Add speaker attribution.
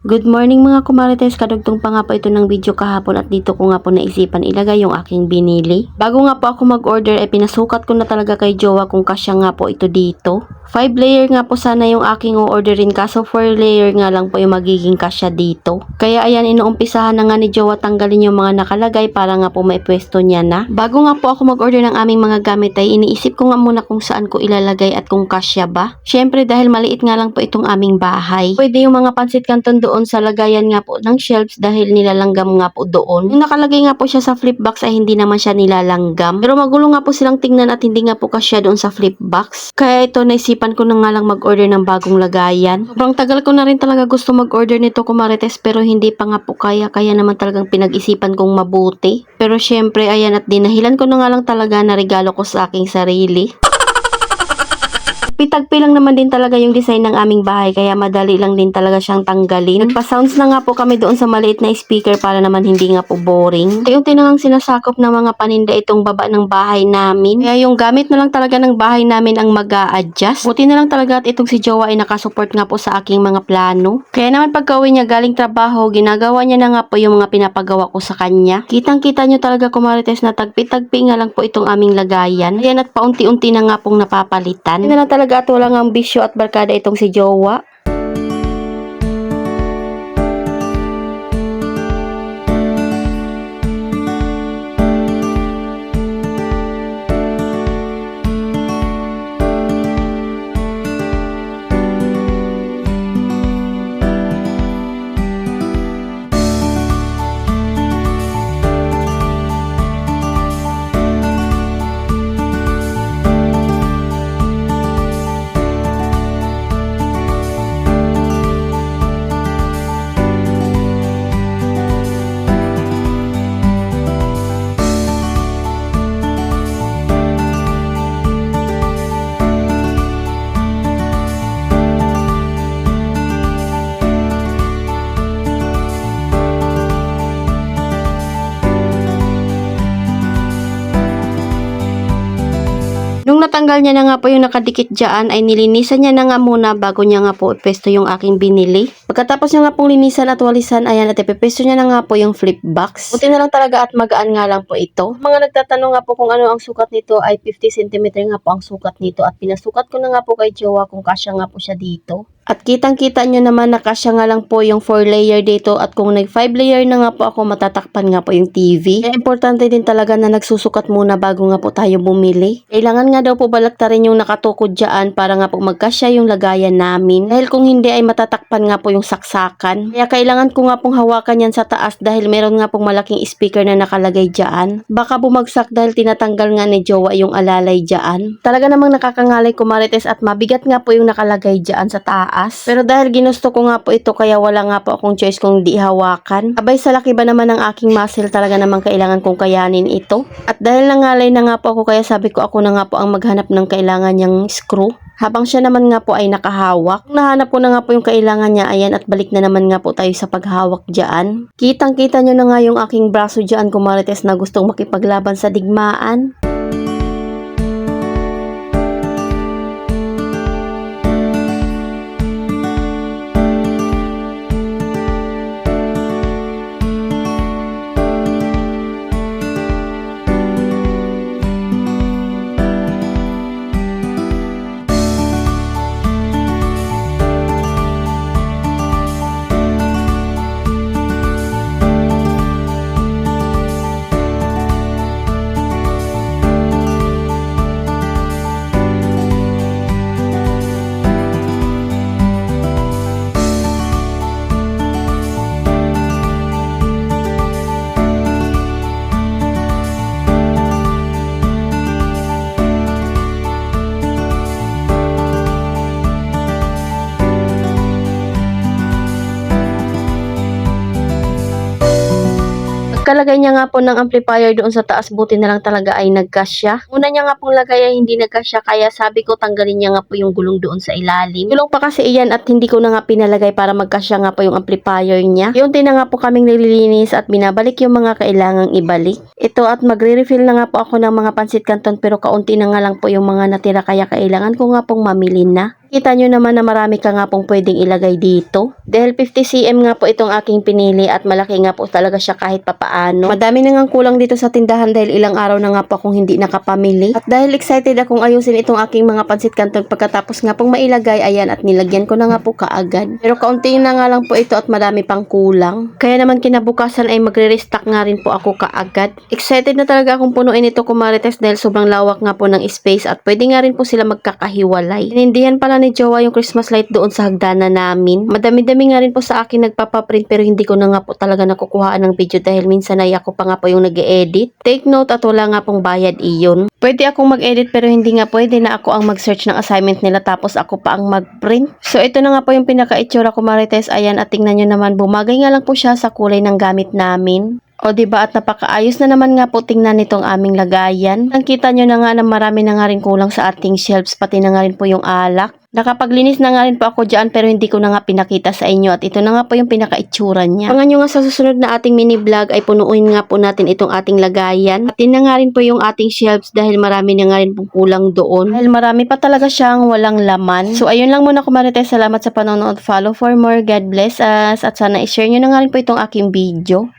Speaker 1: Good morning mga kumarites, kadugtong pa nga po ito ng video kahapon at dito ko nga po naisipan ilagay yung aking binili. Bago nga po ako mag-order ay pinasukat ko na talaga kay Jowa kung kasya nga po ito dito. 5 layer nga po sana yung aking o-orderin kaso 4 layer nga lang po yung magiging kasya dito. Kaya ayan, inuumpisahan na nga ni Jowa tanggalin yung mga nakalagay para nga po maipwesto niya na. Bago nga po ako mag-order ng aming mga gamit ay iniisip ko nga muna kung saan ko ilalagay at kung kasya ba. Syempre dahil maliit nga lang po itong aming bahay. Pwede yung mga pansit canton doon sa lagayan nga po ng shelves dahil nilalanggam nga po doon. Yung nakalagay nga po siya sa flip box ay hindi naman siya nilalanggam. Pero magulo nga po silang tingnan at hindi nga po kasya doon sa flip box. Kaya ito naisipan ko na nga lang mag-order ng bagong lagayan. Sobrang tagal ko na rin talaga gusto mag-order nito kumarites pero hindi pa nga po kaya naman talagang pinag-isipan kong mabuti. Pero syempre ayan at dinahilan ko na nga lang talaga na regalo ko sa aking sarili. Pitagpi lang naman din talaga yung design ng aming bahay kaya madali lang din talaga siyang tanggalin. Nagpa-sounds na nga po kami doon sa maliit na speaker para naman hindi nga po boring. Yung tinangang sinasakop ng mga paninda itong baba ng bahay namin. Kaya yung gamit na lang talaga ng bahay namin ang mag-a-adjust. Buti na lang talaga at itong si Jowa ay nakasupport nga po sa aking mga plano. Kaya naman pagka-uwi niya galing trabaho, ginagawa niya na nga po yung mga pinapagawa ko sa kanya. Kitang-kita nyo talaga kumarites na tagpi-tagpi nga lang po itong aming lagayan. Ayan at paunti-unti na nga pong napapalitan. Hindi na lang talaga at walang ambisyo at barkada itong si Jowa. Nung natanggal niya na nga po yung nakadikit dyan, ay nilinisan niya na nga muna bago niya nga po ipesto yung aking binili. Pagkatapos niya nga pong linisan at walisan, ayan at ipepesto niya na nga po yung flip box. Buti na lang talaga at magaan nga lang po ito. Mga nagtatanong nga po kung ano ang sukat nito ay 50 cm nga po ang sukat nito at pinasukat ko na nga po kay Jowa kung kasya nga po siya dito. At kitang-kita nyo naman na kasya nga lang po yung 4 layer dito at kung nag 5 layer na nga po ako matatakpan nga po yung TV. Kaya importante din talaga na nagsusukat muna bago nga po tayo bumili. Kailangan nga daw po balaktarin yung nakatukod dyan para nga po magkasya yung lagayan namin. Dahil kung hindi ay matatakpan nga po yung saksakan. Kaya kailangan ko nga pong hawakan yan sa taas dahil meron nga pong malaking speaker na nakalagay dyan. Baka bumagsak dahil tinatanggal nga ni Jowa yung alalay dyan. Talaga namang nakakangalay kumarites at mabigat nga po yung nakalagay dyan sa taas. Pero dahil ginusto ko nga po ito kaya wala nga po akong choice kung di hawakan. Abay sa laki ba naman ng aking muscle talaga namang kailangan kong kayanin ito. At dahil nangalay na nga po ako kaya sabi ko ako na nga po ang maghanap ng kailangan niyang screw. Habang siya naman nga po ay nakahawak. Nahanap ko na nga po yung kailangan niya ayan at balik na naman nga po tayo sa paghawak dyan. Kitang-kita nyo na nga yung aking braso dyan kumarites na gustong makipaglaban sa digmaan. Pagkalagay niya nga po ng amplifier doon sa taas, buti na lang talaga ay nagkasya. Una niya nga pong lagay ay hindi nagkasya, kaya sabi ko tanggalin niya nga po yung gulong doon sa ilalim. Gulong pa kasi iyan at hindi ko na nga pinalagay para magkasya nga po yung amplifier niya. Yunti na nga po kaming nililinis at binabalik yung mga kailangang ibalik. Ito at magre-refill na nga po ako ng mga pansit canton pero kaunti na nga lang po yung mga natira kaya kailangan ko nga pong mamili na. Kita nyo naman na marami ka nga pong pwedeng ilagay dito. Dahil 50cm nga po itong aking pinili at malaki nga po talaga siya kahit papaano. Madami na nga kulang dito sa tindahan dahil ilang araw na nga po akong hindi nakapamili. At dahil excited akong ayusin itong aking mga pansit canton pagkatapos nga pong mailagay, ayan, at nilagyan ko na nga po kaagad. Pero kaunti na nga lang po ito at madami pang kulang. Kaya naman kinabukasan ay magre-restock nga rin po ako kaagad. Excited na talaga akong punuin ito, kumarites, dahil sobrang lawak nga po ng space at pwede nga rin po sila magkakahiwalay. Hinindihan pala ni Jowa yung Christmas light doon sa hagdanan namin. Madami-dami nga rin po sa akin nagpapaprint pero hindi ko na nga po talaga nakukuhaan ng video dahil minsan ay ako pa nga po yung nag-e-edit. Take note at wala nga pong bayad iyon. Pwede akong mag-edit pero hindi nga pwede na ako ang mag-search ng assignment nila tapos ako pa ang mag-print. So ito na nga po yung pinaka-itsura ko, marites. Ayan, at tingnan nyo naman, bumagay nga lang po siya sa kulay ng gamit namin. O diba, at napakaayos na naman nga po tingnan nitong aming lagayan. Nakita nyo na nga na marami na nga rin kulang sa ating shelves, pati na nga rin po yung alak. Nakapaglinis na nga rin po ako dyan pero hindi ko na nga pinakita sa inyo at ito na nga po yung pinaka-itsura niya. Pangan nyo nga sa susunod na ating mini vlog ay punuin nga po natin itong ating lagayan. At na nga rin po yung ating shelves dahil marami na nga rin pong kulang doon. Dahil marami pa talaga siyang walang laman. So ayun lang muna, kumarites. Salamat sa panonood. Follow for more. God bless us. At sana i-share nyo na nga rin po itong aking video.